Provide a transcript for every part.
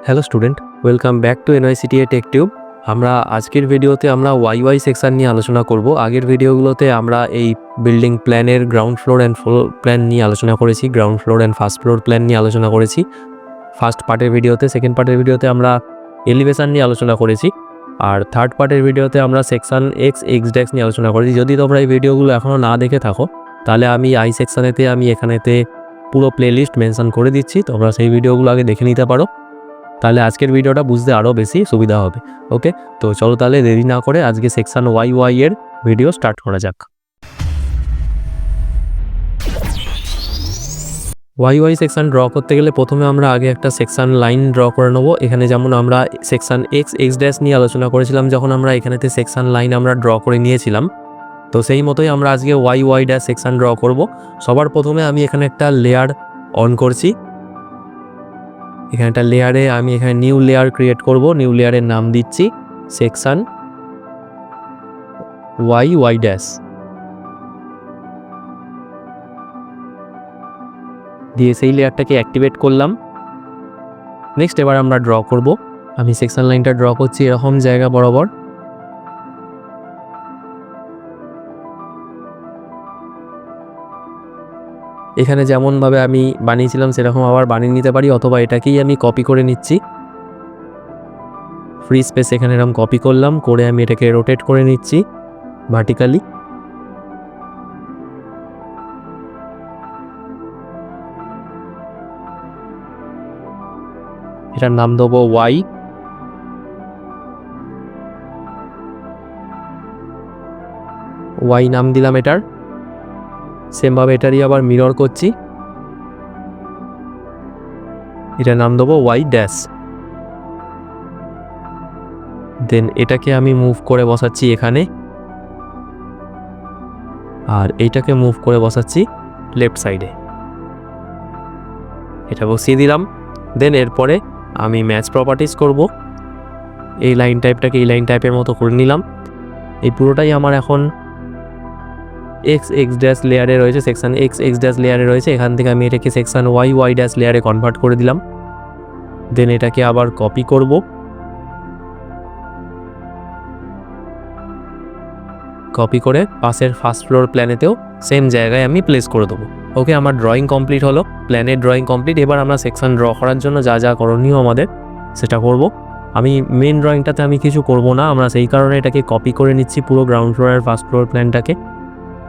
Hello student, welcome back to NICTA tech tube. আমরা আজকের ভিডিওতে আমরা ওয়াই সেকশন নিয়ে আলোচনা করব। আগের ভিডিওগুলোতে আমরা এই বিল্ডিং প্ল্যানের ground floor and floor plan নিয়ে আলোচনা করেছি, ground floor and first floor plan নিয়ে আলোচনা করেছি ফার্স্ট পার্টের ভিডিওতে। সেকেন্ড পার্টের ভিডিওতে আমরা এলিভেশন নিয়ে আলোচনা করেছি, আর থার্ড পার্টের ভিডিওতে আমরা সেকশন এক্স ড্যাক্স নিয়ে আলোচনা করেছি। যদি তোমরা এই ভিডিওগুলো এখনও না দেখে থাকো তাহলে আমি আই সেকশনেতে এখানেতে পুরো প্লেলিস্ট মেনশন করে দিচ্ছি, তোমরা সেই ভিডিওগুলো আগে দেখে নিতে পারো, তাহলে আজকের ভিডিওটা বুঝতে আরও বেশি সুবিধা হবে। ওকে, তো চলো তাহলে দেরি না করে আজকে সেকশন ওয়াই এর ভিডিও স্টার্ট করা যাক। ওয়াই সেকশন ড্র করতে গেলে প্রথমে আমরা আগে একটা সেকশন লাইন ড্র করে নেবো। এখানে যেমন আমরা সেকশন এক্স ড্যাশ নিয়ে আলোচনা করেছিলাম, যখন আমরা এখানেতে সেকশন লাইন আমরা ড্র করে নিয়েছিলাম, তো সেই মতোই আমরা আজকে ওয়াই ড্যাশ সেকশন ড্র করব। সবার প্রথমে আমি এখানে একটা লেয়ার অন করছি। এখানে একটা লেয়ারে আমি এখানে নিউ লেয়ার ক্রিয়েট করব। নিউ লেয়ারের নাম দিচ্ছি সেকশন ওয়াই ড্যাশ দিয়ে সেই লেয়ারটাকে অ্যাক্টিভেট করলাম। নেক্সট এবার আমরা ড্র করব। আমি সেকশন লাইনটা ড্র করছি এরকম জায়গা বরাবর। এখানে যেমনভাবে আমি বানিয়েছিলাম সেরকম আবার বানিয়ে নিতে পারি, অথবা এটাকেই আমি কপি করে নিচ্ছি। ফ্রি স্পেস এখানে এরকম কপি করলাম, করে আমি এটাকে রোটেট করে নিচ্ছি ভার্টিক্যালি। এটার নাম দেবো ওয়াই নাম দিলাম এটার। সেমভাবে এটারই আবার মিরর করছি, এটার নাম দেবো ওয়াই ড্যাশ। দেন এটাকে আমি মুভ করে বসাচ্ছি এখানে, আর এইটাকে মুভ করে বসাচ্ছি লেফট সাইডে। এটা বসিয়ে দিলাম। দেন এরপরে আমি ম্যাচ প্রপার্টিস করব। এই লাইন টাইপটাকে এই লাইন টাইপের মতো করে নিলাম। এই পুরোটাই আমার এখন এক্স ড্যাশ লেয়ারে রয়েছে, সেকশন এক্স ড্যাশ লেয়ারে রয়েছে। এখান থেকে আমি এটাকে সেকশন ওয়াই ড্যাশ লেয়ারে কনভার্ট করে দিলাম। দেন এটাকে আবার কপি করব, কপি করে পাশের ফার্স্ট ফ্লোর প্ল্যানেতেও সেম জায়গায় আমি প্লেস করে দেবো। ওকে, আমার ড্রয়িং কমপ্লিট হলো, প্ল্যানের ড্রয়িং কমপ্লিট। এবার আমরা সেকশন ড্র করার জন্য যা যা করণীয় আমাদের সেটা করব। আমি মেন ড্রয়িংটাতে আমি কিছু করব না, আমরা সেই কারণে এটাকে কপি করে নিচ্ছি পুরো গ্রাউন্ড ফ্লোরের ফার্স্ট ফ্লোর প্ল্যানটাকে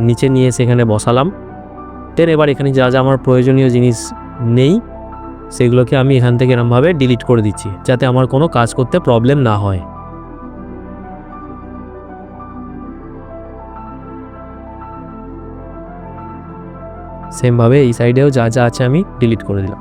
নিচে নিয়ে সেখানে বসালাম। দেন এবার এখানে যা যা আমার প্রয়োজনীয় জিনিস নেই সেগুলোকে আমি এখান থেকে এরমভাবে ডিলিট করে দিচ্ছি, যাতে আমার কোনো কাজ করতে প্রবলেম না হয়। সেমভাবে এই সাইডেও যা যা আছে আমি ডিলিট করে দিলাম।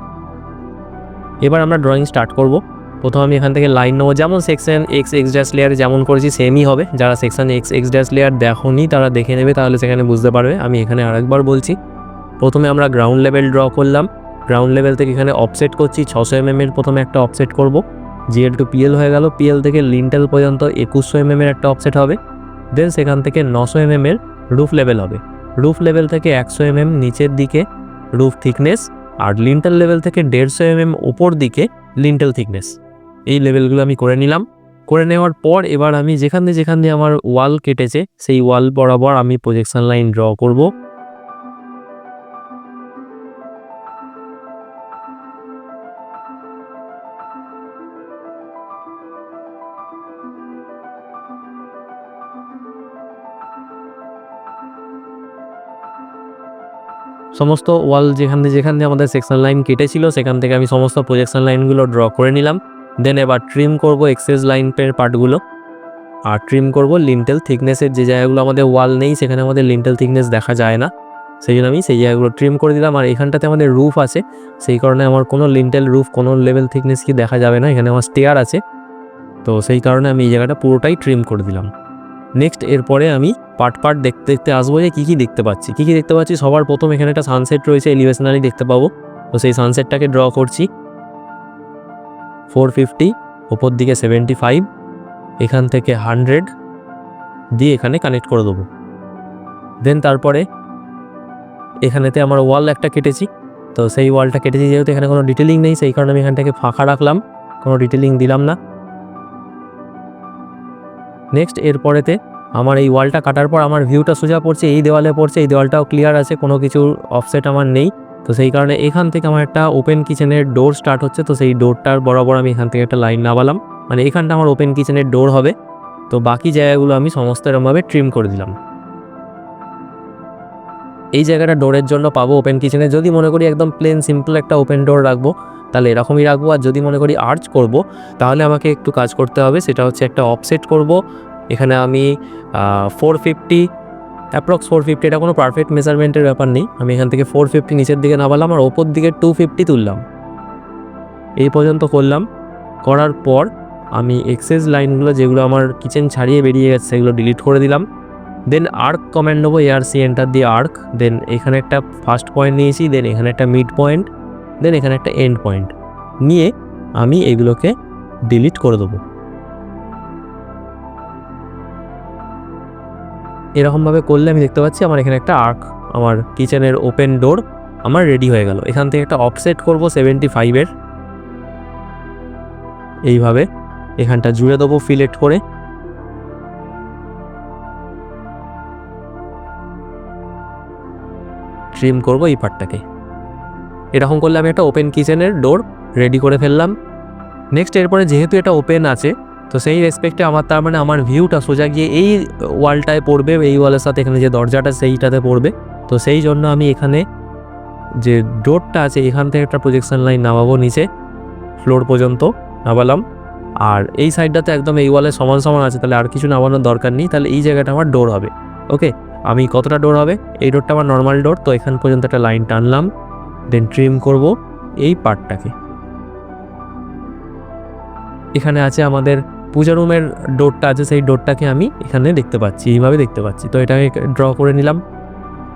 এবার আমরা ড্রয়িং স্টার্ট করব। প্রথম আমি এখান থেকে লাইন নেবো, যেমন সেকশন এক্স ড্যাশ লেয়ারে যেমন করেছি সেমই হবে। যারা সেকশন এক্স ড্যাশ লেয়ার দেখোনি তারা দেখে নেবে, তাহলে সেখানে বুঝতে পারবে। আমি এখানে আরেকবার বলছি, প্রথমে আমরা গ্রাউন্ড লেভেল ড্র করলাম। গ্রাউন্ড লেভেল থেকে এখানে অফসেট করছি 600 mm এর প্রথমে একটা অফসেট করব। জিএল টু পিএল হয়ে গেল। পিএল থেকে লিন্টেল পর্যন্ত 2100 mm এর একটা অফসেট হবে। দেন সেখান থেকে 900 mm এর রুফ লেভেল হবে। রুফ লেভেল থেকে 100 mm নিচের দিকে রুফ থিকনেস, আর লিন্টেল লেভেল থেকে 150 mm উপর দিকে লিন্টেল থিকনেস। এই লেভেলগুলো আমি করে নিলাম। করে নেওয়ার পর এবার আমি যেখান দিয়ে আমার ওয়াল কেটেছে সেই ওয়াল বরাবর আমি প্রজেকশন লাইন ড্র করব। সমস্ত ওয়াল যেখান দিয়ে আমাদের সেকশন লাইন কেটেছিল সেখান থেকে আমি সমস্ত প্রজেকশন লাইনগুলো ড্র করে নিলাম। দেন এবার ট্রিম করব এক্সেস লাইনের পার্টগুলো, আর ট্রিম করব লিন্টেল থিকনেসের যে জায়গাগুলো আমাদের ওয়াল নেই, সেখানে আমাদের লিন্টেল থিকনেস দেখা যায় না, সেই জন্য আমি সেই জায়গাগুলো ট্রিম করে দিলাম। আর এখানটাতে আমাদের রুফ আছে, সেই কারণে আমার কোনো লিন্টেল রুফ কোনো লেভেল থিকনেস কি দেখা যাবে না। এখানে আমার স্টেয়ার আছে, তো সেই কারণে আমি এই জায়গাটা পুরোটাই ট্রিম করে দিলাম। নেক্সট এরপরে আমি পার্ট দেখতে আসবো যে কী দেখতে পাচ্ছি। সবার প্রথম এখানে একটা সানসেট রয়েছে, এলিভেশনালি দেখতে পাবো। তো সেই সানসেটটাকে ড্র করছি 450, ওপর দিকে 75, এখান থেকে 100 দিয়ে এখানে কানেক্ট করে দেবো। দেন তারপরে এখানেতে আমার ওয়াল একটা কেটেছি, তো সেই ওয়ালটা কেটেছি যেহেতু এখানে কোনো ডিটেলিং নেই, সেই কারণে আমি এখানটাকে ফাঁকা রাখলাম। কোনো ডিটেলিং দিলাম না। নেক্সট এরপরেতে আমার এই ওয়ালটা কাটার পর আমার ভিউটা সোজা পড়ছে, এই দেওয়ালে পড়ছে, এই দেওয়ালটাও ক্লিয়ার আছে, কোনো কিছু অফসেট আমার নেই। তো সেই কারণে এখান থেকে আমার একটা ওপেন কিচেনের ডোর স্টার্ট হচ্ছে। তো সেই ডোরটার বরাবর আমি এখান থেকে একটা লাইন নামালাম, মানে এখানটা আমার ওপেন কিচেনের ডোর হবে। তো বাকি জায়গাগুলো আমি সমস্ত এরকমভাবে ট্রিম করে দিলাম। এই জায়গাটা ডোরের জন্য পাবো ওপেন কিচেনে। যদি মনে করি একদম প্লেন সিম্পল একটা ওপেন ডোর রাখবো তাহলে এরকমই রাখবো, আর যদি মনে করি আর্চ করব তাহলে আমাকে একটু কাজ করতে হবে, সেটা হচ্ছে একটা অফসেট করব। এখানে আমি 450 অ্যাপ্রক্স 450, এটা কোনো পারফেক্ট মেজারমেন্টের ব্যাপার নেই। আমি এখান থেকে 450 নিচের দিকে নামালাম আর ওপর দিকে 250 তুললাম, এই পর্যন্ত করলাম। করার পর আমি এক্সেস লাইনগুলো যেগুলো আমার কিচেন ছাড়িয়ে বেরিয়ে গেছে সেগুলো ডিলিট করে দিলাম। দেন আর্ক কমান্ড নেবো, ARC এন্টার দিয়ে আর্ক। দেন এখানে একটা ফার্স্ট পয়েন্ট নিয়েছি, দেন এখানে একটা মিড পয়েন্ট, দেন এখানে একটা এন্ড পয়েন্ট নিয়ে আমি এগুলোকে ডিলিট করে দেবো। এরকমভাবে করলে আমি দেখতে পাচ্ছি আমার এখানে একটা আর্ক, আমার কিচেনের ওপেন ডোর আমার রেডি হয়ে গেল। এখান থেকে একটা অফসেট করব 75-এর, এইভাবে এখানটা জুড়ে দেবো ফিলেট করে। ট্রিম করব এই পার্টটাকে। এরকম করলে আমি একটা ওপেন কিচেনের ডোর রেডি করে ফেললাম। নেক্সট এরপরে যেহেতু এটা ওপেন আছে তো সেই রেসপেক্টে আমার তার মানে আমার ভিউটা সোজা গিয়ে এই ওয়ালটায় পড়বে, এই ওয়ালের সাথে এখানে যে দরজাটা সেইটাতে পড়বে। তো সেই জন্য আমি এখানে যে ডোরটা আছে এখান থেকে একটা প্রজেকশন লাইন নামাবো নিচে ফ্লোর পর্যন্ত নামালাম। আর এই সাইডটাতে একদম এই ওয়ালে সমান সমান আছে, তাহলে আর কিছু নামানোর দরকার নেই। তাহলে এই জায়গাটা আমার ডোর হবে। ওকে, আমি কতটা ডোর হবে, এই ডোরটা আমার নর্মাল ডোর, তো এখান পর্যন্ত একটা লাইন টানলাম। দেন ট্রিম করব এই পার্টটাকে। এখানে আছে আমাদের পূজা রুমের ডোরটা আছে, সেই ডোরটাকে আমি এখানে দেখতে পাচ্ছি, এইভাবে দেখতে পাচ্ছি। তো এটাকে ড্র করে নিলাম।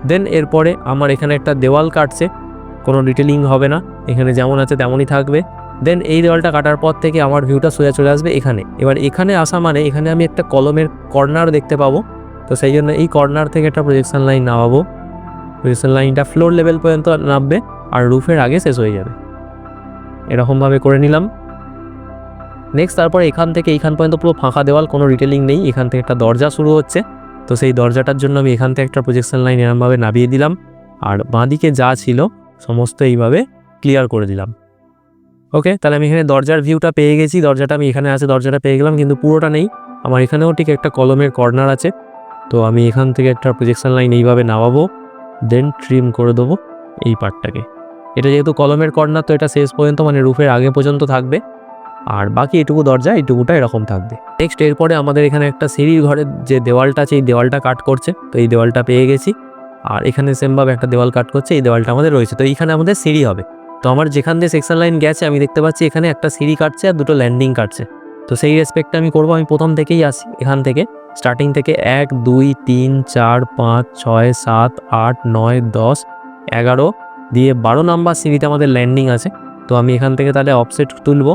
দেন এরপরে আমার এখানে একটা দেওয়াল কাটছে, কোনো ডিটেলিং হবে না, এখানে যেমন আছে তেমনই থাকবে। দেন এই দেওয়ালটা কাটার পর থেকে আমার ভিউটা সোজা চলে আসবে এখানে। এবার এখানে আসা মানে এখানে আমি একটা কলমের কর্নার দেখতে পাবো। তো সেই জন্য এই কর্নার থেকে একটা প্রজেকশন লাইন নামাবো। প্রজেকশন লাইনটা ফ্লোর লেভেল পর্যন্ত নামবে আর রুফের আগে শেষ হয়ে যাবে। এরকমভাবে করে নিলাম। নেক্সট তারপর এখান থেকে এইখান পর্যন্ত পুরো ফাঁকা দেওয়াল, কোনো ডিটেলিং নেই। এখান থেকে একটা দরজা শুরু হচ্ছে, তো সেই দরজাটার জন্য আমি এখান থেকে একটা প্রজেকশন লাইন এরকমভাবে নামিয়ে দিলাম। আর বাঁদিকে যা ছিল সমস্ত এইভাবে ক্লিয়ার করে দিলাম। ওকে, তাহলে আমি এখানে দরজার ভিউটা পেয়ে গেছি। দরজাটা আমি এখানে আছে, দরজাটা পেয়ে গেলাম, কিন্তু পুরোটা নেই। আমার এখানেও ঠিক একটা কলমের কর্নার আছে। তো আমি এখান থেকে একটা প্রজেকশন লাইন এইভাবে নামাবো, দেন ট্রিম করে দেবো এই পার্টটাকে। এটা যেহেতু কলমের কর্নার তো এটা শেষ পর্যন্ত মানে রুফের আগে পর্যন্ত থাকবে, আর বাকি এটুকু দরজা এইটুকুটা এরকম থাকবে। নেক্সট এরপরে আমাদের এখানে একটা সিঁড়ির ঘরের যে দেওয়ালটা আছে এই দেওয়ালটা কাট করছে, তো এই দেওয়ালটা পেয়ে গেছি। আর এখানে সেমভাবে একটা দেওয়াল কাট করছে, এই দেওয়ালটা আমাদের রয়েছে। তো এইখানে আমাদের সিঁড়ি হবে। তো আমার যেখান দিয়ে সেকশন লাইন গেছে আমি দেখতে পাচ্ছি এখানে একটা সিঁড়ি কাটছে আর দুটো ল্যান্ডিং কাটছে। তো সেই রেসপেক্টটা আমি করবো। আমি প্রথম থেকেই আসি, এখান থেকে স্টার্টিং থেকে 1 2 3 4 5 6 7 8 9 10 11 দিয়ে 12 নাম্বার সিঁড়িতে আমাদের ল্যান্ডিং আছে। তো আমি এখান থেকে তাহলে অফসেট তুলবো।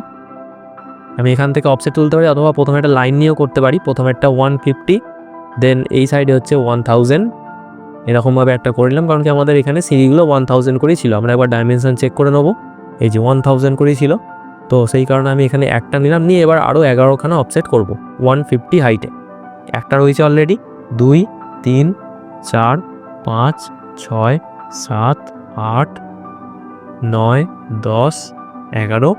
আমি এখান থেকে অফসেট তুলতে পারি অথবা প্রথমে একটা লাইন নিয়েও করতে পারি। প্রথমে একটা 150, দেন এই সাইডে হচ্ছে 1000, এরকমভাবে একটা করে নিলাম। কারণ কি আমাদের এখানে সিঁড়িগুলো 1000 করেই ছিল। আমরা একবার ডাইমেনশন চেক করে নেবো, এই যে 1000 করেই ছিল। তো সেই কারণে আমি এখানে একটা নিলাম, নিয়ে এবার আরও 11খানা অফসেট করব 150 হাইটে। একটা রয়েছে অলরেডি, 2 3 4 5 6 7 8 9 10 11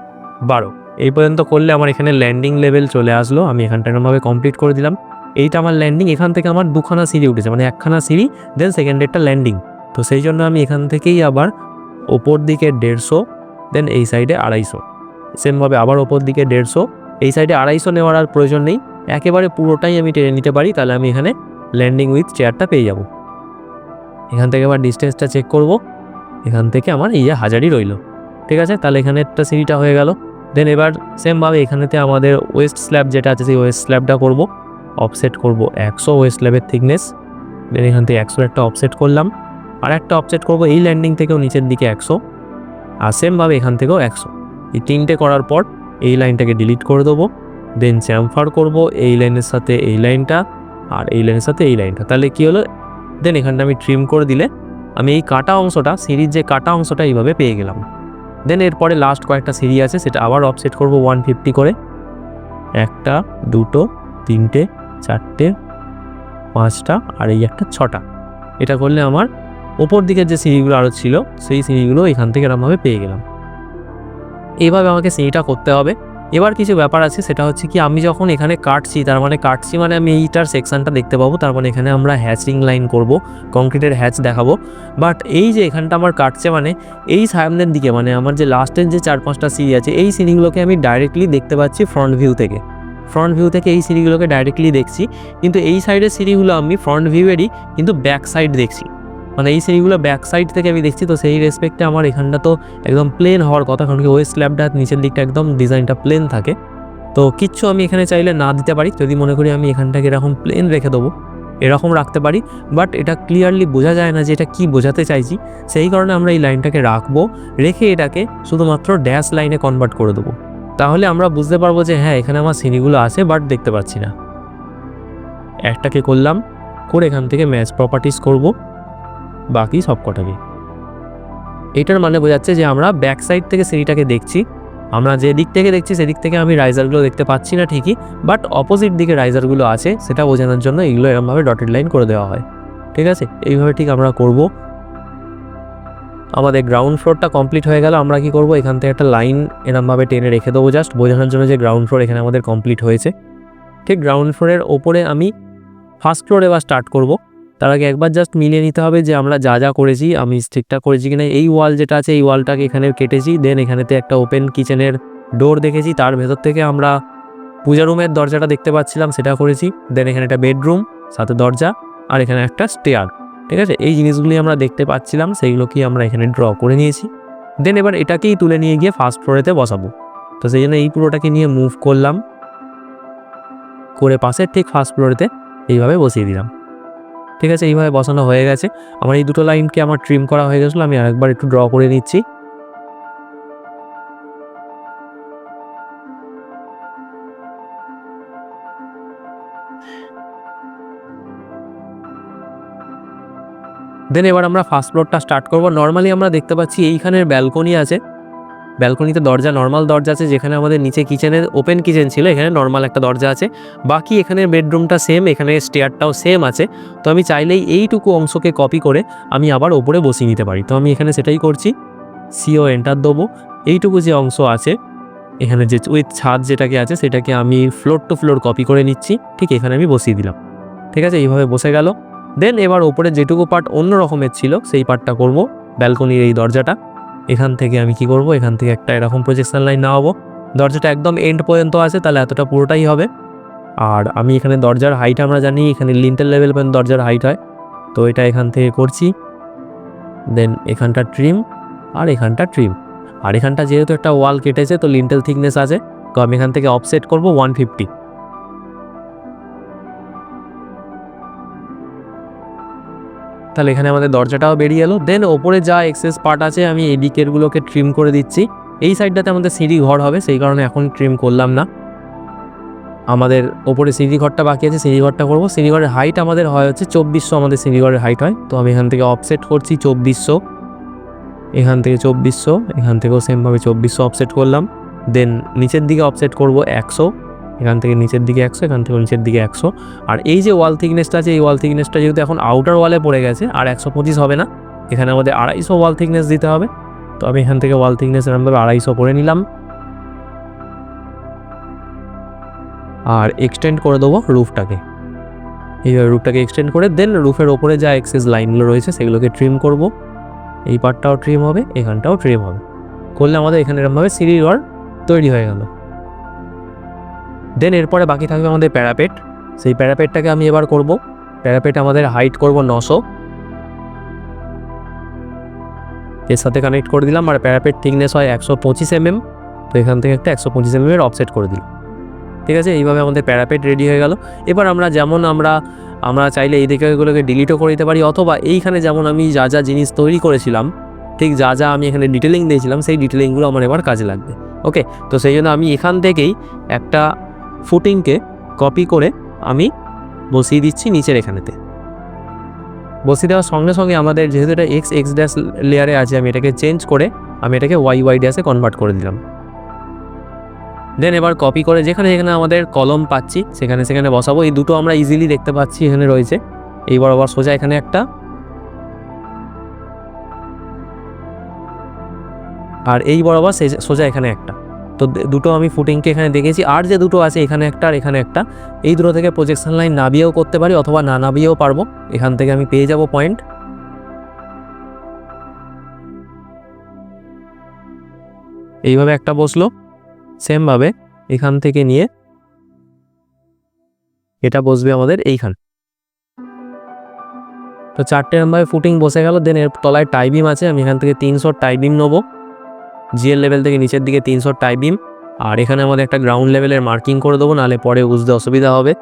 12 এই পর্যন্ত করলে আমার এখানে ল্যান্ডিং লেভেল চলে আসলো। আমি এখানটা এরকমভাবে কমপ্লিট করে দিলাম। এইটা আমার ল্যান্ডিং। এখান থেকে আমার 2খানা সিঁড়ি উঠেছে, মানে 1খানা সিঁড়ি দেন সেকেন্ডেরটা ল্যান্ডিং। তো সেই জন্য আমি এখান থেকেই আবার ওপর দিকে 150, দেন এই সাইডে 250, সেমভাবে আবার ওপর দিকে 150, এই সাইডে 250 নেওয়ার আর প্রয়োজন নেই, একেবারে পুরোটাই আমি টেনে নিতে পারি। তাহলে আমি এখানে ল্যান্ডিং উইথ চেয়ারটা পেয়ে যাব। এখান থেকে আবার ডিস্টেন্সটা চেক করব, এখান থেকে আমার এই যে 1000ই রইল। ঠিক আছে, তাহলে এখানে একটা সিঁড়িটা হয়ে গেল। দেন এবার সেমভাবে এখানেতে আমাদের ওয়েস্ট স্ল্যাব যেটা আছে সেই ওয়েস্ট স্ল্যাবটা করব। অফসেট করব 100 ওয়েস্ট স্ল্যাবের থিকনেস। দেন এখান থেকে 100 একটা অফসেট করলাম, আর একটা অফসেট করব এই ল্যান্ডিং থেকেও নিচের দিকে 100, আর সেমভাবে এখান থেকেও 100। এই তিনটে করার পর এই লাইনটাকে ডিলিট করে দেবো। দেন চ্যামফার করব এই লাইনের সাথে এই লাইনটা, আর এই লাইনের সাথে এই লাইনটা। তাহলে কী হলো, দেন এখানটা আমি ট্রিম করে দিলে আমি এই কাটা অংশটা, সিঁড়ির যে কাটা অংশটা এইভাবে পেয়ে গেলাম। দেন এরপরে লাস্ট কয়েকটা সিঁড়ি আছে সেটা আবার অফসেট করব 150 করে, 1টা 2টো 3টে 4টে 5টা আর এই একটা 6টা। এটা করলে আমার ওপর দিকের যে সিঁড়িগুলো আরও ছিল সেই সিঁড়িগুলো এখান থেকে এরমভাবে পেয়ে গেলাম। এইভাবে আমাকে সিঁড়িটা করতে হবে। এবার কিছু ব্যাপার আছে, সেটা হচ্ছে কি আমি যখন এখানে কাটছি, তার মানে আমি এইটার সেকশানটা দেখতে পাবো, তার মানে এখানে আমরা হ্যাচিং লাইন করব, কংক্রিটের হ্যাচ দেখাবো। বাট এই যে এখানটা আমার কাটছে মানে এই সামনের দিকে, মানে আমার যে লাস্টের যে 4-5টা সিঁড়ি আছে এই সিঁড়িগুলোকে আমি ডাইরেক্টলি দেখতে পাচ্ছি ফ্রন্ট ভিউ থেকে। এই সিঁড়িগুলোকে ডাইরেক্টলি দেখছি, কিন্তু এই সাইডের সিঁড়িগুলো আমি ফ্রন্ট ভিউয়েরই কিন্তু ব্যাক সাইড দেখছি, মানে এই সিঁড়িগুলো ব্যাক সাইড থেকে আমি দেখছি। তো সেই রেসপেক্টে আমার এখানটা তো একদম প্লেন হওয়ার কথা, কারণ কি ওই স্ল্যাবটা নিচের দিকটা একদম ডিজাইনটা প্লেন থাকে। তো কিচ্ছু আমি এখানে চাইলে না দিতে পারি, যদি মনে করি আমি এখানটাকে এরকম প্লেন রেখে দেবো, এরকম রাখতে পারি। বাট এটা ক্লিয়ারলি বোঝা যায় না যে এটা কী বোঝাতে চাইছি, সেই কারণে আমরা এই লাইনটাকে রাখবো, রেখে এটাকে শুধুমাত্র ড্যাশ লাইনে কনভার্ট করে দেবো। তাহলে আমরা বুঝতে পারবো যে হ্যাঁ এখানে আমার সিঁড়িগুলো আছে বাট দেখতে পাচ্ছি না। একটাকে করলাম, করে এখান থেকে ম্যাচ প্রপার্টিস করব বাকি সব কটাকে। এটার মানে বোঝাচ্ছে যে আমরা ব্যাক সাইড থেকে সিঁড়িটাকে দেখছি, আমরা যে দিক থেকে দেখছি সেদিক থেকে আমি রাইজারগুলো দেখতে পাচ্ছি না ঠিকই, বাট অপোজিট দিকে রাইজারগুলো আছে সেটা বোঝানোর জন্য এগুলো এরকমভাবে ডটেড লাইন করে দেওয়া হয়। ঠিক আছে, এইভাবে ঠিক আমরা করব। আমাদের গ্রাউন্ড ফ্লোরটা কমপ্লিট হয়ে গেল। আমরা কি করব, এখান থেকে একটা লাইন এরকমভাবে টেনে রেখে দেবো, জাস্ট বোঝানোর জন্য যে গ্রাউন্ড ফ্লোর এখানে আমাদের কমপ্লিট হয়েছে। ঠিক গ্রাউন্ড ফ্লোরের ওপরে আমি ফার্স্ট ফ্লোরে এবার স্টার্ট করব। তার আগে একবার জাস্ট মিলিয়ে নিতে হবে যে আমরা যা যা করেছি আমি ঠিকঠাক করেছি কিনা। এই ওয়াল যেটা আছে এই ওয়ালটাকে এখানে কেটেছি, দেন এখানেতে একটা ওপেন কিচেনের ডোর দেখেছি, তার ভেতর থেকে আমরা পূজা রুমের দরজাটা দেখতে পাচ্ছিলাম সেটা করেছি। দেন এখানে একটা বেডরুম সাথে দরজা আর এখানে একটা স্টেয়ার। ঠিক আছে, এই জিনিসগুলি আমরা দেখতে পাচ্ছিলাম, সেইগুলোকেই আমরা এখানে ড্র করে নিয়েছি। দেন এবার এটাকেই তুলে নিয়ে গিয়ে ফার্স্ট ফ্লোরেতে বসাবো। তো সেই জন্য এই পুরোটাকে নিয়ে মুভ করলাম, করে পাশের ঠিক ফার্স্ট ফ্লোরেতে এইভাবে বসিয়ে দিলাম। ঠিক আছে, এইভাবে বসানো হয়ে গেছে। আমার এই দুটো লাইনকে আমার ট্রিম করা হয়ে গেছিলো, আমি আরেকবার একটু ড্র করে নিচ্ছি। দেন এবার আমরা ফার্স্ট ফ্লোরটা স্টার্ট করব। নর্মালি আমরা দেখতে পাচ্ছি এইখানের ব্যালকনি আছে, ব্যালকনিতে দরজা, নর্মাল দরজা আছে। যেখানে আমাদের নিচে কিচেনের ওপেন কিচেন ছিল এখানে নর্মাল একটা দরজা আছে। বাকি এখানের বেডরুমটা সেম, এখানে স্টেয়ারটাও সেম আছে। তো আমি চাইলেই এইটুকু অংশকে কপি করে আমি আবার ওপরে বসিয়ে নিতে পারি। তো আমি এখানে সেটাই করছি, সিও এন্টার দেবো। এইটুকু যে অংশ আছে এখানে যে উইথ ছাদ যেটাকে আছে সেটাকে আমি ফ্লোর টু ফ্লোর কপি করে নিচ্ছি, ঠিক এখানে আমি বসিয়ে দিলাম। ঠিক আছে, এইভাবে বসে গেল। দেন এবার ওপরে যেটুকু পার্ট অন্য রকমের ছিল সেই পার্টটা করব। ব্যালকনির এই দরজাটা এখান থেকে আমি কি করব, এখান থেকে একটা এরকম প্রজেকশন লাইন নামাবো। দরজাটা একদম এন্ড পর্যন্ত আছে, তাহলে এতটা পুরোটাই হবে। আর আমি এখানে দরজার হাইট আমরা জানি এখানে লিন্টেল লেভেল পর্যন্ত দরজার হাইট হয়, তো এটা এখান থেকে করছি। দেন এখানটা ট্রিম আর এখানটা ট্রিম। আর এখানটা যেহেতু একটা ওয়াল কেটেছে তো লিন্টেল থিকনেস আছে, তো আমি এখান থেকে অফসেট করব 150। তাহলে এখানে আমাদের দরজাটাও বেরিয়ে এলো। দেন ওপরে যা এক্সেস পার্ট আছে আমি এই দিকেরগুলোকে ট্রিম করে দিচ্ছি। এই সাইডটাতে আমাদের সিঁড়ি ঘর হবে, সেই কারণে এখন ট্রিম করলাম না। আমাদের ওপরে সিঁড়ি ঘরটা বাকি আছে, সিঁড়ি ঘরটা করবো। সিঁড়ি ঘরের হাইট আমাদের হয় হচ্ছে 2400, আমাদের সিঁড়ি ঘরের হাইট হয়। তো আমি এখান থেকে অফসেট করছি 2400, এখান থেকে 2400, এখান থেকেও সেমভাবে 2400 অফসেট করলাম। দেন নিচের দিকে অফসেট করব 100, এখান থেকে নিচের দিকে 100, এখান থেকে নিচের দিকে 100। আর এই যে ওয়াল থিকনেসটা আছে এই ওয়াল থিকনেসটা যেহেতু এখন আউটার ওয়ালে পড়ে গেছে আর 125 হবে না, এখানে আমাদের 250 ওয়াল থিকনেস দিতে হবে। তো আমি এখান থেকে ওয়াল থিকনেস এরকমভাবে 250 করে নিলাম। আর এক্সটেন্ড করে দেবো রুফটাকে, এইভাবে রুফটাকে এক্সটেন্ড করে দেন রুফের ওপরে যা এক্সেস লাইনগুলো রয়েছে সেগুলোকে ট্রিম করব। এই পার্টটাও ট্রিম হবে, এখানটাও ট্রিম হবে, করলে আমাদের এখানে এরকমভাবে সিঁড়ি ঘর তৈরি হয়ে গেল। দেন এরপরে বাকি থাকবে আমাদের প্যারাপেট। সেই প্যারাপেটটাকে আমি এবার করব। প্যারাপেট আমাদের হাইট করব 900, এর সাথে কানেক্ট করে দিলাম। আর প্যারাপেট থিকনেস হয় 125 mm, তো এখান থেকে একটা 125 mm এর অফসেট করে দিলাম। ঠিক আছে, এইভাবে আমাদের প্যারাপেট রেডি হয়ে গেল। এবার আমরা যেমন আমরা চাইলে এই দিকেগুলোকে ডিলিটও করে দিতে পারি, অথবা এইখানে যেমন আমি যা যা জিনিস তৈরি করেছিলাম, ঠিক যা যা আমি এখানে ডিটেলিং দিয়েছিলাম সেই ডিটেলিংগুলো আমার এবার কাজে লাগবে। ওকে, তো সেই জন্য আমি এখান থেকেই একটা ফুটিংকে কপি করে আমি বসিয়ে দিচ্ছি নিচের এখানেতে। বসিয়ে দেওয়ার সঙ্গে সঙ্গে আমাদের যেহেতু এটা এক্স ড্যাশ লেয়ারে আছে, আমি এটাকে চেঞ্জ করে আমি এটাকে ওয়াই ড্যাশে কনভার্ট করে দিলাম। দেন এবার কপি করে যেখানে যেখানে আমাদের কলম পাচ্ছি সেখানে বসাবো। এই দুটো আমরা ইজিলি দেখতে পাচ্ছি এখানে রয়েছে। এই বরাবর সোজা এখানে একটা, আর এই বরাবর সোজা এখানে একটা। তো দুটো আমি ফুটিংকে এখানে দেখেছি, আর যে দুটো আছে এখানে একটা আর এখানে একটা, এই দুটো থেকে প্রজেকশন লাইন নামিয়েও করতে পারি অথবা না নামিয়েও পারবো। এখান থেকে আমি পেয়ে যাব পয়েন্ট। এইভাবে একটা বসলো। সেমভাবে এখান থেকে নিয়ে এটা বসবে আমাদের এইখানে। তো 4টে নাম্বারে ফুটিং বসে গেল। দেন এর তলায় টাই বিম আছে, আমি এখান থেকে 300 টাই বিম নেবো। জিএল লেভেল থেকে নিচের দিকে 300 টাই বিম, আর এখানে আমাদের একটা গ্রাউন্ড লেভেলের মার্কিং করে দেবো, নাহলে পরে বুঝতে অসুবিধা হবে।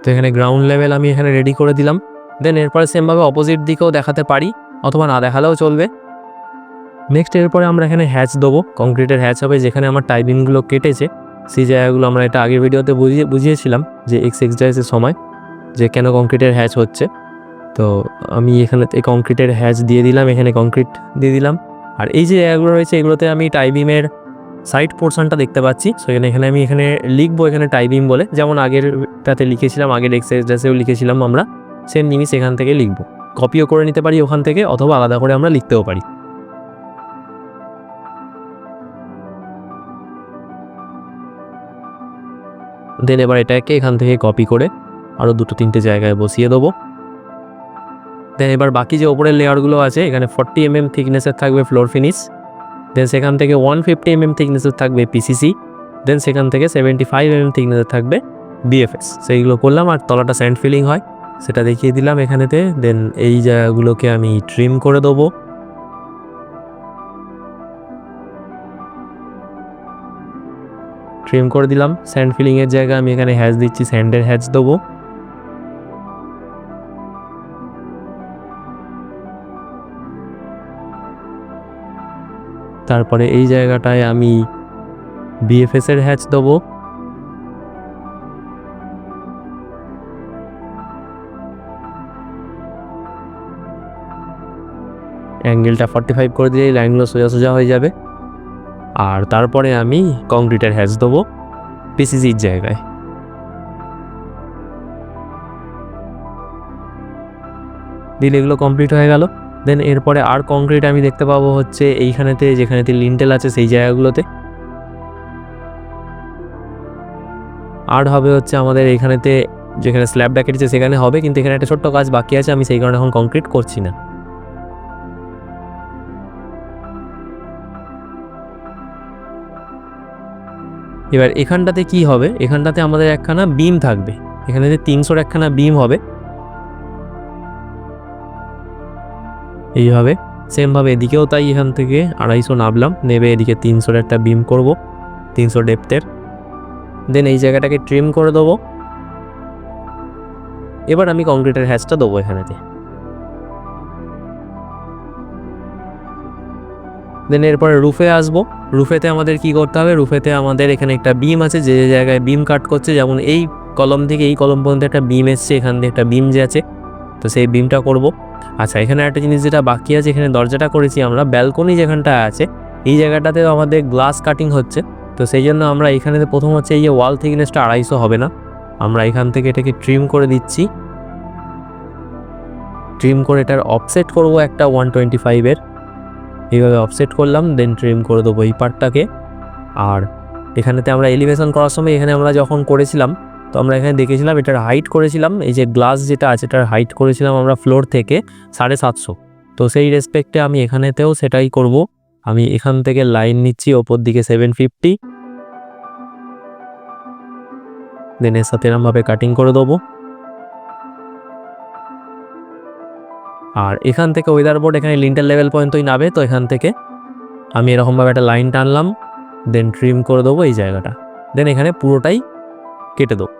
তো এখানে গ্রাউন্ড লেভেল আমি এখানে রেডি করে দিলাম। দেন এরপরে সেমভাবে অপোজিট দিকেও দেখাতে পারি অথবা না দেখালেও চলবে। নেক্সট এরপরে আমরা এখানে হ্যাচ দেবো, কংক্রিটের হ্যাচ হবে। যেখানে আমার টাই বিমগুলো কেটেছে সেই জায়গাগুলো আমরা এটা আগের ভিডিওতে বুঝিয়েছিলাম যে এক্স ড্যাশের সময় যে কেন কংক্রিটের হ্যাচ হচ্ছে। তো আমি এখানে এই কংক্রিটের হ্যাচ দিয়ে দিলাম, এখানে কংক্রিট দিয়ে দিলাম। আর এই যে জায়গাগুলো রয়েছে এগুলোতে আমি টাই বিমের সাইড পোর্শনটা দেখতে পাচ্ছি। সো এখানে আমি এখানে লিখবো এখানে টাই বিম বলে, যেমন আগেরটাতে লিখেছিলাম, আগের এক্স ড্যাশেও লিখেছিলাম আমরা, সেম জিনিস এখান থেকে লিখবো। কপিও করে নিতে পারি ওখান থেকে অথবা আলাদা করে আমরা লিখতেও পারি। দেন এবার এটাকে এখান থেকে কপি করে আরও 2-3টে জায়গায় বসিয়ে দেবো। দেন এবার বাকি যে ওপরের লেয়ারগুলো আছে এখানে 40 mm থিকনেসের থাকবে ফ্লোর ফিনিশ। দেন সেখান থেকে 150 mm থিকনেসের থাকবে পিসিসি। দেন সেখান থেকে 75 mm থিকনেসের থাকবে বিএফএস। সেইগুলো করলাম, আর তলাটা স্যান্ড ফিলিং হয় সেটা দেখিয়ে দিলাম এখানেতে। দেন এই জায়গাগুলোকে আমি ট্রিম করে দেবো। ট্রিম করে দিলাম। স্যান্ড ফিলিংয়ের জায়গায় আমি এখানে হ্যাচ দিচ্ছি, স্যান্ডের হ্যাচ দেবো। তারপরে এই জায়গাটায় আমি বিএফএস এর হ্যাচ দেবো। অ্যাঙ্গেলটা 45 করে দিলেই লাইনগুলো সোজা সোজা হয়ে যাবে। আর তারপরে আমি কংক্রিটের হ্যাচ দেবো পিসিসির জায়গায়। দিলে এগুলো কমপ্লিট হয়ে গেল। দেন এরপরে আর কংক্রিট আমি দেখতে পাবো হচ্ছে এইখানেতে, যেখানেতে লিন্টেল আছে সেই জায়গাগুলোতে। আর হবে হচ্ছে আমাদের এইখানেতে যেখানে স্ল্যাবটা কেটেছে সেখানে হবে, কিন্তু এখানে একটা ছোট্ট কাজ বাকি আছে, আমি সেই কারণে এখন কংক্রিট করছি না। এবার এখানটাতে কি হবে, এখানটাতে আমাদের একখানা বিম থাকবে, এখানে 300 একখানা বিম হবে এইভাবে। সেমভাবে এদিকেও তাই, এখান থেকে 250 নামলাম, নেবে এদিকে 300 একটা বিম করব, 300 ডেপথের। দেন এই জায়গাটাকে ট্রিম করে দেবো। এবার আমি কংক্রিটের হ্যাচটা দেবো এখানেতে। দেন এরপরে রুফে আসবো। রুফেতে আমাদের কি করতে হবে, রুফেতে আমাদের এখানে একটা বিম আছে, যে জায়গায় বিম কাট করছে, যেমন এই কলম থেকে এই কলম পর্যন্ত একটা বিম এসছে, এখান থেকে একটা বিম যে আছে, তো সেই বিমটা করব। আচ্ছা, এখানে একটা জিনিস যেটা বাকি আছে, এখানে দরজাটা করেছি আমরা, ব্যালকনি যেখানটা আছে এই জায়গাটাতেও আমাদের গ্লাস কাটিং হচ্ছে। তো সেই জন্য আমরা এখানে প্রথম হচ্ছে এই যে ওয়াল থিকনেসটা 250 হবে না, আমরা এখান থেকে এটাকে ট্রিম করে দিচ্ছি। ট্রিম করে এটার অফসেট করব একটা 125-এর, এইভাবে অফসেট করলাম। দেন ট্রিম করে দেবো এই পার্টটাকে। আর এখানেতে আমরা এলিভেশন করার সময় এখানে আমরা যখন করেছিলাম, তো আমরা এখানে দেখেছিলাম এটার হাইট করেছিলাম, এই যে গ্লাস যেটা আছে এটার হাইট করেছিলাম আমরা ফ্লোর থেকে 750। তো সেই রেসপেক্টে আমি এখানেতেও সেটাই করব। আমি এখান থেকে লাইন নিচ্ছি ওপর দিকে 750, দেন এর সাথে এরমভাবে কাটিং করে দেবো। আর এখান থেকে ওয়েদার বোর্ড এখানে লিন্টার লেভেল পর্যন্তই নাবে, তো এখান থেকে আমি এরকমভাবে একটা লাইন টানলাম, দেন ট্রিম করে দেবো এই জায়গাটা। দেন এখানে পুরোটাই কেটে দেবো,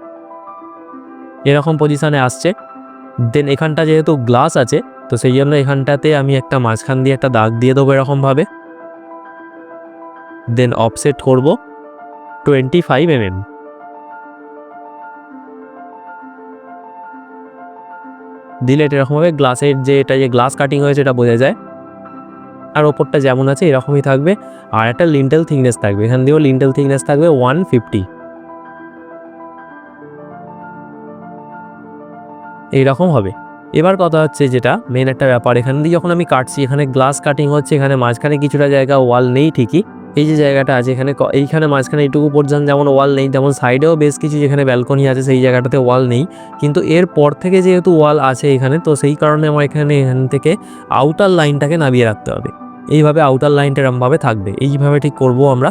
এরকম পজিশানে আসছে। দেন এখানটা যেহেতু গ্লাস আছে তো সেই জন্য এখানটাতে আমি একটা মাঝখান দিয়ে একটা দাগ দিয়ে দেবো এরকমভাবে। দেন অফসেট করব 25 mm। দিলে এটা এরকমভাবে গ্লাসের যে এটা যে গ্লাস কাটিং হয়েছে এটা বোঝা যায়। আর ওপরটা যেমন আছে এরকমই থাকবে। আর একটা লিন্টেল থিকনেস থাকবে, এখান দিয়েও লিন্টেল থিকনেস থাকবে 150। এইরকম হবে। এবার কথা হচ্ছে যেটা মেন একটা ব্যাপার, এখান দিয়ে যখন আমি কাটছি এখানে গ্লাস কাটিং হচ্ছে, এখানে মাঝখানে কিছুটা জায়গা ওয়াল নেই ঠিকই, এই যে জায়গাটা আছে এইখানে মাঝখানে এইটুকু পর্যন্ত যেমন ওয়াল নেই, তেমন সাইডেও বেশ কিছু যেখানে ব্যালকনি আছে সেই জায়গাটাতে ওয়াল নেই। কিন্তু এর পর থেকে যেহেতু ওয়াল আছে এখানে, তো সেই কারণে আমার এখান থেকে আউটার লাইনটাকে নামিয়ে রাখতে হবে। এইভাবে আউটার লাইনটা এরমভাবে থাকবে, এইভাবে ঠিক করব আমরা।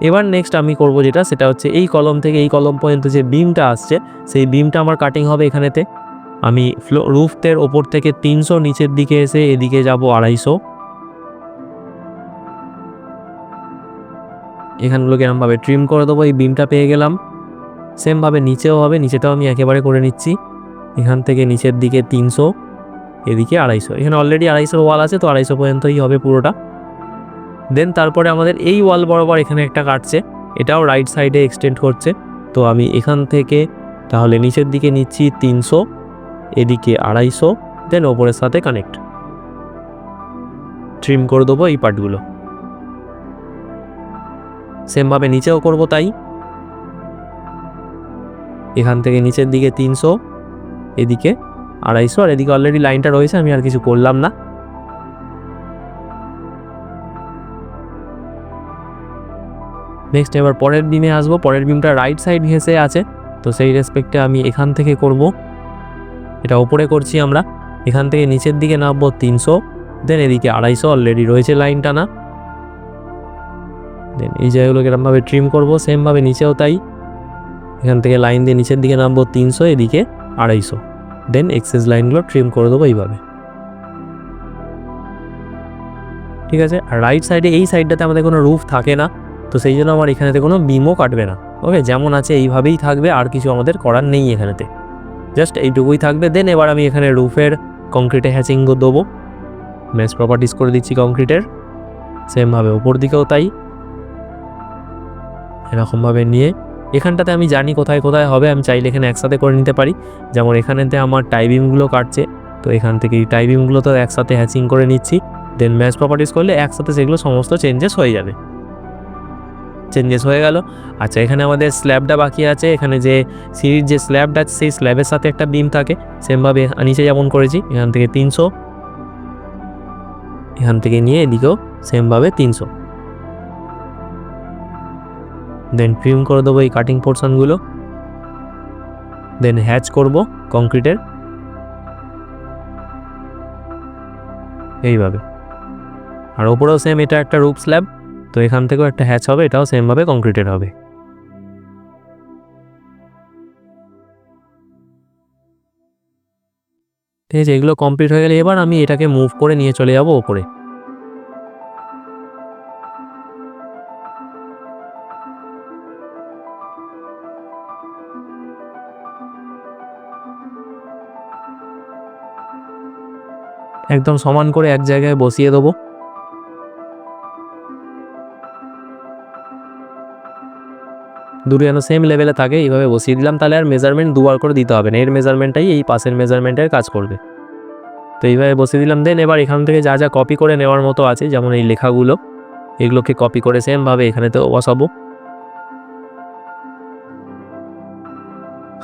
এবার নেক্সট আমি করব যেটা, সেটা হচ্ছে এই কলম থেকে এই কলম পর্যন্ত যে বিমটা আসছে সেই বিমটা আমার কাটিং হবে এখানেতে। আমি রুফের ওপর থেকে 300 নিচের দিকে এসে এদিকে যাব 250। এখানগুলোকে এরমভাবে ট্রিম করে দেবো। এই বিমটা পেয়ে গেলাম। সেমভাবে নিচেও হবে, নিচেটাও আমি একেবারে করে নিচ্ছি। এখান থেকে নিচের দিকে 300, এদিকে 250। এখানে অলরেডি 250 ওয়াল আছে, তো 250 পর্যন্তই হবে পুরোটা। দেন তারপরে আমাদের এই ওয়াল বরাবর এখানে একটা কাটছে, এটাও রাইট সাইডে এক্সটেন্ড করছে। তো আমি এখান থেকে তাহলে নিচের দিকে নিচ্ছি 300, এদিকে 250, দেন ওপরের সাথে কানেক্ট ট্রিম করে দেবো এই পার্টগুলো। সেমভাবে নিচেও করব তাই। এখান থেকে নিচের দিকে 300, এদিকে 250, আর এদিকে অলরেডি লাইনটা রয়েছে, আমি আর কিছু করলাম না। নেক্সট এবার পরের বিমে আসবো। পরের বিমটা রাইট সাইড ঘেঁষে আছে, তো সেই রেসপেক্টে আমি এখান থেকে করব। এটা ওপরে করছি আমরা। এখান থেকে নিচের দিকে নামবো 300, দেন এদিকে 250 অলরেডি রয়েছে লাইনটা না। দেন এই জায়গাগুলোকে এরকমভাবে ট্রিম করবো। সেমভাবে নিচেও তাই। এখান থেকে লাইন দিয়ে নিচের দিকে নামবো 300, এদিকে 250, দেন এক্সেস লাইনগুলো ট্রিম করে দেবো এইভাবে। ঠিক আছে। আর রাইট সাইডে এই সাইডটাতে আমাদের কোনো রুফ থাকে না, তো সেই জন্য আমার এখানেতে কোনো বিমও কাটবে না। ওকে, যেমন আছে এইভাবেই থাকবে, আর কিছু আমাদের করার নেই এখানেতে, জাস্ট এইটুকুই থাকবে। দেন এবার আমি এখানে রুফের কংক্রিটে হ্যাচিং দেবো। মেশ প্রপার্টিস করে দিচ্ছি কংক্রিটের। সেমভাবে ওপর দিকেও তাই। এরকমভাবে নিয়ে এখানটাতে আমি জানি কোথায় কোথায় হবে, আমি চাইলে এখানে একসাথে করে নিতে পারি। যেমন এখানেতে আমার টাইবিমগুলো কাটছে, তো এখান থেকে এই টাইবিমগুলো তো একসাথে হ্যাচিং করে নিচ্ছি। দেন ম্যাচ প্রপার্টিস করলে একসাথে সেগুলো সমস্ত চেঞ্জেস হয়ে যাবে। চেঞ্জেস হয়ে গেল। আচ্ছা, এখানে আমাদের স্ল্যাবটা বাকি আছে। এখানে যে সিঁড়ির যে স্ল্যাবটা আছে সেই স্ল্যাবের সাথে একটা বিম থাকে, সেমভাবে নিচে যেমন করেছি এখান থেকে 300, এখান থেকে নিয়ে এদিকেও সেমভাবে 300। দেন ট্রিম করে দেবো এই কাটিং পোর্শনগুলো। দেন হ্যাচ করব কংক্রিটের এইভাবে। আর ওপরেও সেম, এটা একটা রুফ স্ল্যাব, তো এখান থেকেও একটা হ্যাচ হবে, এটাও সেমভাবে কংক্রিটের হবে। ঠিক আছে, এগুলো কমপ্লিট হয়ে গেলে এবার আমি এটাকে মুভ করে নিয়ে চলে যাব ওপরে। একদম সমান করে এক জায়গায় বসিয়ে দেবো। দুটো যেন সেম লেভেলে থাকে এইভাবে বসিয়ে দিলাম। তাহলে আর মেজারমেন্ট দুবার করে দিতে হবে না, এর মেজারমেন্টটাই এই পাশের মেজারমেন্টের কাজ করবে। তো এইভাবে বসিয়ে দিলাম। দেন এবার এখান থেকে যা যা কপি করে নেওয়ার মতো আছে, যেমন এই লেখাগুলো, এগুলোকে কপি করে সেমভাবে এখানেতেও বসাবো।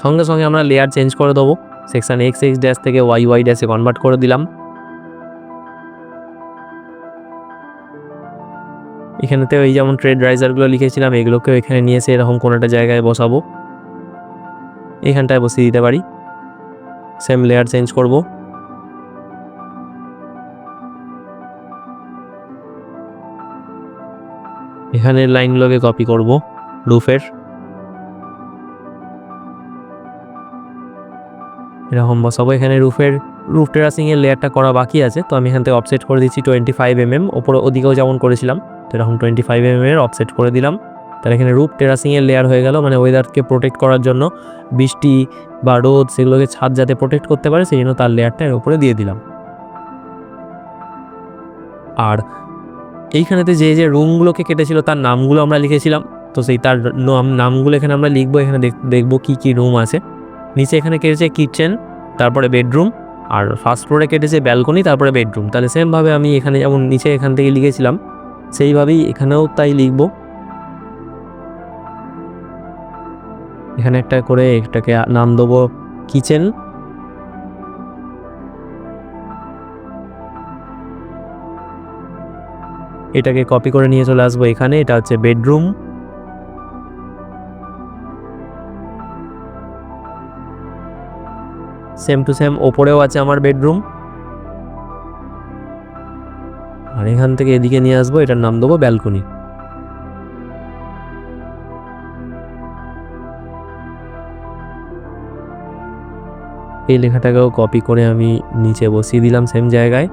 সঙ্গে সঙ্গে আমরা লেয়ার চেঞ্জ করে দেবো। সেকশন এক্স এক্স ড্যাশ থেকে ওয়াই ওয়াই ড্যাশে কনভার্ট করে দিলাম। এখানেতেও এই যেমন ট্রেড রাইজারগুলো লিখেছিলাম, এগুলোকেও এখানে নিয়ে এসে এরকম কোনো একটা জায়গায় বসাবো। এখানটায় বসিয়ে দিতে পারি। সেম লেয়ার চেঞ্জ করব। এখানের লাইনগুলোকে কপি করব রুফের, এরকম বসাবো। এখানে রুফ টেরাসিংয়ের লেয়ারটা করা বাকি আছে, তো আমি এখান থেকে অফসেট করে দিচ্ছি 25 mm। ওপরে ওদিকেও যেমন করেছিলাম, তো এরকম 25 mm এর অফসেট করে দিলাম। তাহলে এখানে রুফ টেরাসিংয়ের লেয়ার হয়ে গেল, মানে ওয়েদারকে প্রোটেক্ট করার জন্য, বৃষ্টি বা রোদ সেগুলোকে ছাদ যাতে প্রোটেক্ট করতে পারে সেই জন্য তার লেয়ারটা এর উপরে দিয়ে দিলাম। আর এইখানেতে যে যে রুমগুলোকে কেটেছিল তার নামগুলো আমরা লিখেছিলাম, তো সেই তার নামগুলো এখানে আমরা লিখবো। এখানে দেখবো কি কি রুম আছে। নিচে এখানে কেটেছে কিচেন, তারপরে বেডরুম, আর ফার্স্ট ফ্লোরে কেটেছে ব্যালকনি, তারপরে বেডরুম। তাহলে সেমভাবে আমি এখানে যেমন নিচে এখান থেকে লিখেছিলাম সেইভাবেই এখানেও তাই লিখবো। এখানে একটা করে এটাকে নাম দেবো কিচেন, এটাকে কপি করে নিয়ে চলে আসবো এখানে, এটা হচ্ছে বেডরুম। সেম টু সেম ওপরেও আছে আমার বেডরুম, আর এখান থেকে এদিকে নিয়ে আসবো, এটার নাম দেবো ব্যালকনি। এই লেখাটাকেও কপি করে আমি নিচে বসিয়ে দিলাম সেম জায়গায়।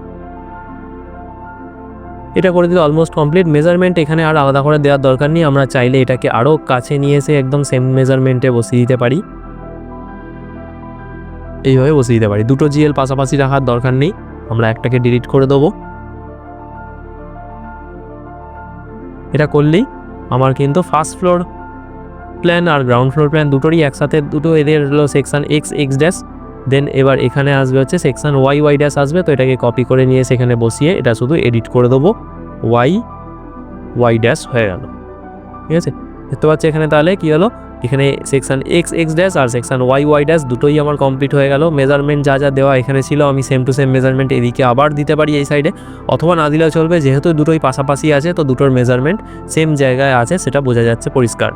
এটা করে দিলে অলমোস্ট কমপ্লিট। মেজারমেন্ট এখানে আর আলাদা করে দেওয়ার দরকার নেই, আমরা চাইলে এটাকে আরও কাছে নিয়ে এসে একদম সেম মেজারমেন্টে বসিয়ে দিতে পারি, এইভাবে বসিয়ে দিতে পারি। দুটো জিএল পাশাপাশি রাখার দরকার নেই, আমরা একটাকে ডিলিট করে দেবো। এটা করলেই আমার কিন্তু ফার্স্ট ফ্লোর প্ল্যান আর গ্রাউন্ড ফ্লোর প্ল্যান দুটোরই একসাথে, দুটো এদের হলো সেকশন এক্স এক্স ড্যাশ, দেন এবার এখানে আসবে হচ্ছে সেকশন ওয়াই ওয়াই ড্যাশ আসবে। তো এটাকে কপি করে নিয়ে সেখানে বসিয়ে এটা শুধু এডিট করে দেবো, ওয়াই ওয়াই ড্যাশ হয়ে গেল। ঠিক আছে, দেখতে পাচ্ছি এখানে তাহলে কি হলো, এখানে সেকশন এক্স এক্স ড্যাশ আর সেকশন ওয়াই ওয়াই ড্যাশ দুটোই আমার কমপ্লিট হয়ে গেল। মেজারমেন্ট যা যা দেওয়া এখানে ছিল আমি সেম টু সেম মেজারমেন্ট এদিকে আবার দিতে পারি এই সাইডে, অথবা না দিলেও চলবে, যেহেতু দুটোই পাশাপাশি আছে তো দুটোর মেজারমেন্ট সেম জায়গায় আছে সেটা বোঝা যাচ্ছে পরিষ্কার।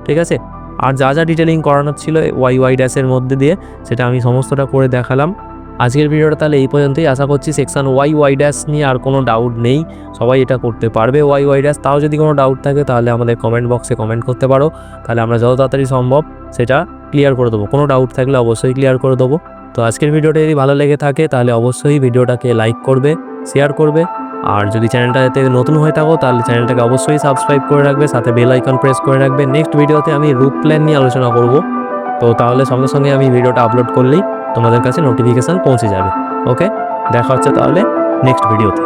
ঠিক আছে, আর যা যা ডিটেলিং করানোর ছিল ওয়াই ওয়াই ড্যাশের মধ্যে দিয়ে সেটা আমি সমস্তটা করে দেখালাম। আজকের ভিডিওটা তাহলে এই পর্যন্তই। আশা করছি সেকশন ওয়াই ওয়াই ড্যাশ নিয়ে আর কোনো ডাউট নেই, সবাই এটা করতে পারবে ওয়াই ওয়াই ড্যাশ। তাও যদি কোনো ডাউট থাকে তাহলে আমাদের কমেন্ট বক্সে কমেন্ট করতে পারো, তাহলে আমরা যত তাড়াতাড়ি সম্ভব সেটা ক্লিয়ার করে দেবো। কোনো ডাউট থাকলে অবশ্যই ক্লিয়ার করে দেবো। তো আজকের ভিডিওটা যদি ভালো লেগে থাকে তাহলে অবশ্যই ভিডিওটাকে লাইক করবে, শেয়ার করবে, আর যদি চ্যানেলটাতে নতুন হয়ে থাকো তাহলে চ্যানেলটাকে অবশ্যই সাবস্ক্রাইব করে রাখবে, সাথে বেল আইকন প্রেস করে রাখবে। নেক্সট ভিডিওতে আমি রুফ প্ল্যান নিয়ে আলোচনা করব, তো তাহলে সঙ্গে সঙ্গে আমি ভিডিওটা আপলোড করলেই তোমাদের কাছে নোটিফিকেশান পৌঁছে যাবে। ওকে, দেখা হচ্ছে তাহলে নেক্সট ভিডিওতে।